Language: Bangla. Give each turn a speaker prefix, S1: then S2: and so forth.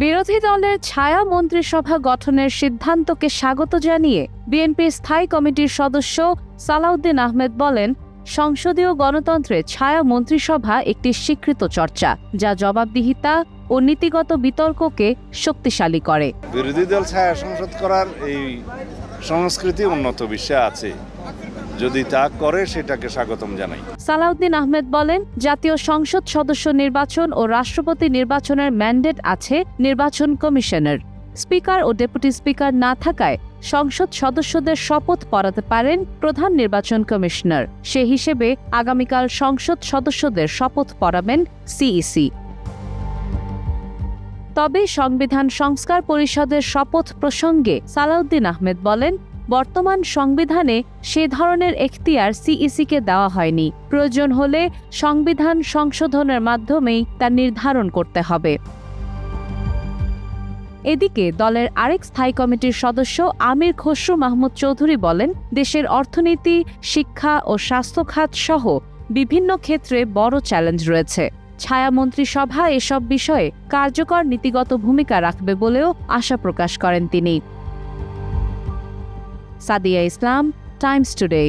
S1: বিরোধী দলের ছায়া মন্ত্রিসভা গঠনের সিদ্ধান্তকে স্বাগত জানিয়ে বিএনপির স্থায়ী কমিটির সদস্য সালাউদ্দিন আহমেদ বলেন, সংসদীয় গণতন্ত্রে ছায়া মন্ত্রিসভা একটি স্বীকৃত চর্চা, যা জবাবদিহিতা ও নীতিগত বিতর্ককে শক্তিশালী করে।
S2: বিরোধী দল ছায়া সংসদ করার এই সংস্কৃতি উন্নত বিশ্বে আছে, যদি তা করে সেটাকে স্বাগতম জানাই।
S1: সালাউদ্দিন আহমেদ বলেন, জাতীয় সংসদ সদস্য নির্বাচন ও রাষ্ট্রপতি নির্বাচনের ম্যান্ডেট আছে নির্বাচন কমিশনের। স্পিকার ও ডেপুটি স্পিকার না থাকায় সংসদ সদস্যদের শপথ পড়াতে পারেন প্রধান নির্বাচন কমিশনার। সে হিসেবে আগামীকাল সংসদ সদস্যদের শপথ পড়াবেন সিইসি। তবে সংবিধান সংস্কার পরিষদের শপথ প্রসঙ্গে সালাউদ্দিন আহমেদ বলেন, বর্তমান সংবিধানে সে ধরনের এখতিয়ার সিইসিকে দেওয়া হয়নি। প্রয়োজন হলে সংবিধান সংশোধনের মাধ্যমেই তা নির্ধারণ করতে হবে। এদিকে দলের আরেক স্থায়ী কমিটির সদস্য আমির খসরু মাহমুদ চৌধুরী বলেন, দেশের অর্থনীতি, শিক্ষা ও স্বাস্থ্য খাত সহ বিভিন্ন ক্ষেত্রে বড় চ্যালেঞ্জ রয়েছে। ছায়া মন্ত্রিসভা এসব বিষয়ে কার্যকর নীতিগত ভূমিকা রাখবে বলেও আশা প্রকাশ করেন তিনি। সাদিয়া ইসলাম, টাইমস টুডে।